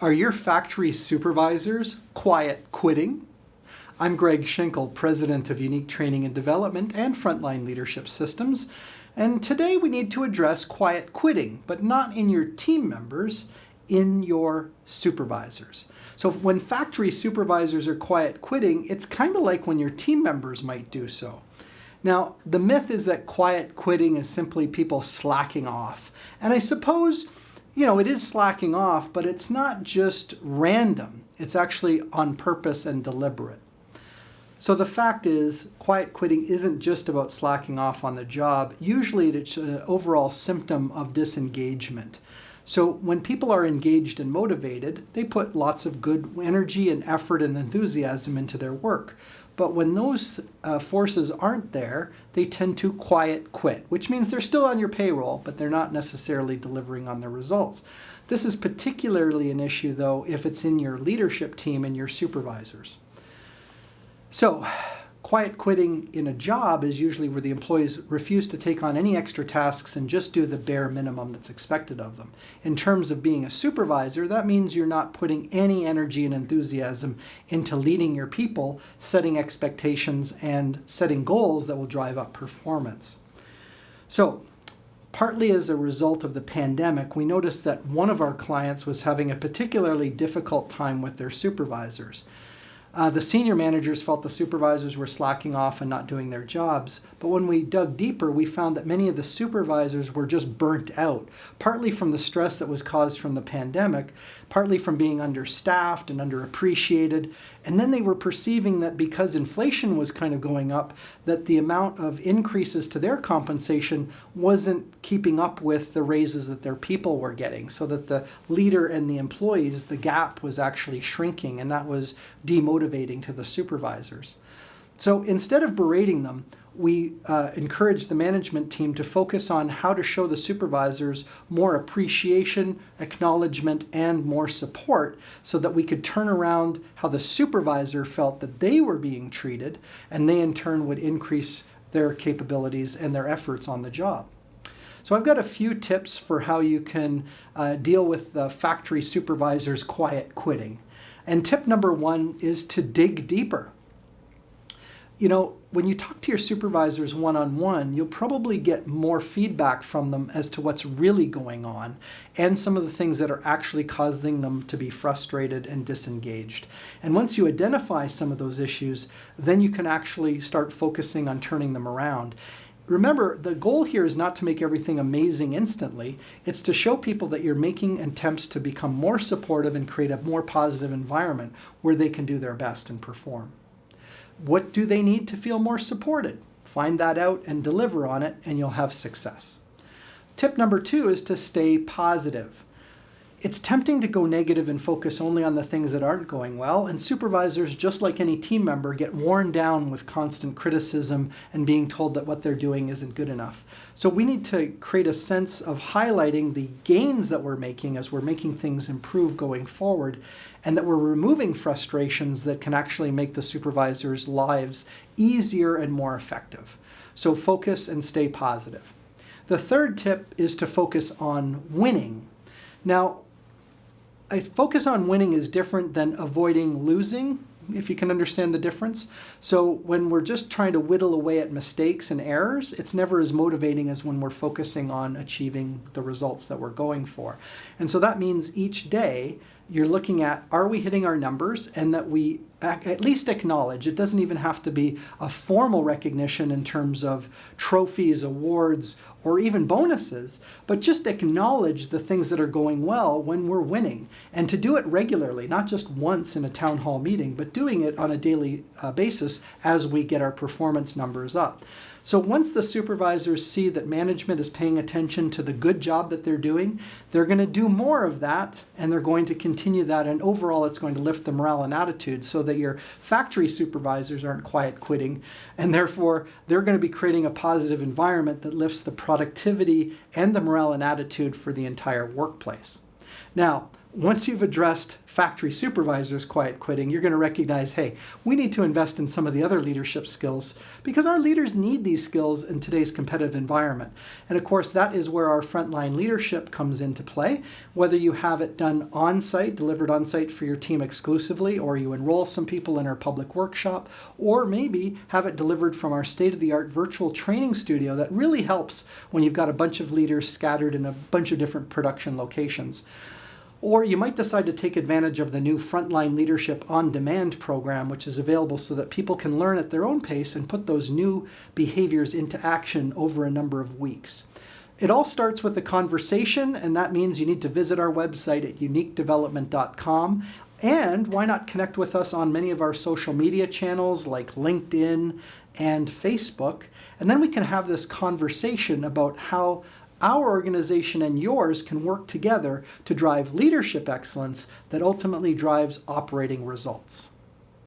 Are your factory supervisors quiet quitting? I'm Greg Schenkel, President of Unique Training and Development and Frontline Leadership Systems, and today we need to address quiet quitting, but not in your team members, in your supervisors. So when factory supervisors are quiet quitting, it's kind of like when your team members might do so. Now, the myth is that quiet quitting is simply people slacking off. And I suppose, it is slacking off, but it's not just random. It's actually on purpose and deliberate. So the fact is, quiet quitting isn't just about slacking off on the job. Usually it's an overall symptom of disengagement. So when people are engaged and motivated, they put lots of good energy and effort and enthusiasm into their work. But when those forces aren't there, they tend to quiet quit, which means they're still on your payroll, but they're not necessarily delivering on their results. This is particularly an issue, though, if it's in your leadership team and your supervisors. So, quiet quitting in a job is usually where the employees refuse to take on any extra tasks and just do the bare minimum that's expected of them. In terms of being a supervisor, that means you're not putting any energy and enthusiasm into leading your people, setting expectations, and setting goals that will drive up performance. So, partly as a result of the pandemic, we noticed that one of our clients was having a particularly difficult time with their supervisors. The senior managers felt the supervisors were slacking off and not doing their jobs. But when we dug deeper, we found that many of the supervisors were just burnt out, partly from the stress that was caused from the pandemic, partly from being understaffed and underappreciated. And then they were perceiving that because inflation was kind of going up, that the amount of increases to their compensation wasn't keeping up with the raises that their people were getting, so that the leader and the employees, the gap was actually shrinking, and that was demotivating to the supervisors. So instead of berating them, we encouraged the management team to focus on how to show the supervisors more appreciation, acknowledgement, and more support so that we could turn around how the supervisor felt that they were being treated, and they in turn would increase their capabilities and their efforts on the job. So I've got a few tips for how you can deal with the factory supervisors quiet quitting. And tip number one is to dig deeper. When you talk to your supervisors one-on-one, you'll probably get more feedback from them as to what's really going on and some of the things that are actually causing them to be frustrated and disengaged. And once you identify some of those issues, then you can actually start focusing on turning them around. Remember, the goal here is not to make everything amazing instantly. It's to show people that you're making attempts to become more supportive and create a more positive environment where they can do their best and perform. What do they need to feel more supported? Find that out and deliver on it, and you'll have success. Tip number two is to stay positive. It's tempting to go negative and focus only on the things that aren't going well, and supervisors, just like any team member, get worn down with constant criticism and being told that what they're doing isn't good enough. So we need to create a sense of highlighting the gains that we're making as we're making things improve going forward, and that we're removing frustrations that can actually make the supervisors' lives easier and more effective. So focus and stay positive. The third tip is to focus on winning. Now, a focus on winning is different than avoiding losing, if you can understand the difference. So when we're just trying to whittle away at mistakes and errors, it's never as motivating as when we're focusing on achieving the results that we're going for. And so that means each day you're looking at, are we hitting our numbers, and that we at least acknowledge. It doesn't even have to be a formal recognition in terms of trophies, awards, or even bonuses, but just acknowledge the things that are going well when we're winning. And to do it regularly, not just once in a town hall meeting, but doing it on a daily basis as we get our performance numbers up. So once the supervisors see that management is paying attention to the good job that they're doing, they're going to do more of that, and they're going to continue that, and overall it's going to lift the morale and attitude so that your factory supervisors aren't quiet quitting, and therefore they're going to be creating a positive environment that lifts the productivity and the morale and attitude for the entire workplace. Now, Once you've addressed factory supervisors quiet quitting, you're going to recognize, hey, we need to invest in some of the other leadership skills because our leaders need these skills in today's competitive environment. And of course, that is where our frontline leadership comes into play. Whether you have it done on-site, delivered on-site for your team exclusively, or you enroll some people in our public workshop, or maybe have it delivered from our state-of-the-art virtual training studio that really helps when you've got a bunch of leaders scattered in a bunch of different production locations. Or you might decide to take advantage of the new Frontline Leadership On Demand program, which is available so that people can learn at their own pace and put those new behaviors into action over a number of weeks. It all starts with a conversation, and that means you need to visit our website at uniquedevelopment.com. And why not connect with us on many of our social media channels like LinkedIn and Facebook. And then we can have this conversation about how our organization and yours can work together to drive leadership excellence that ultimately drives operating results.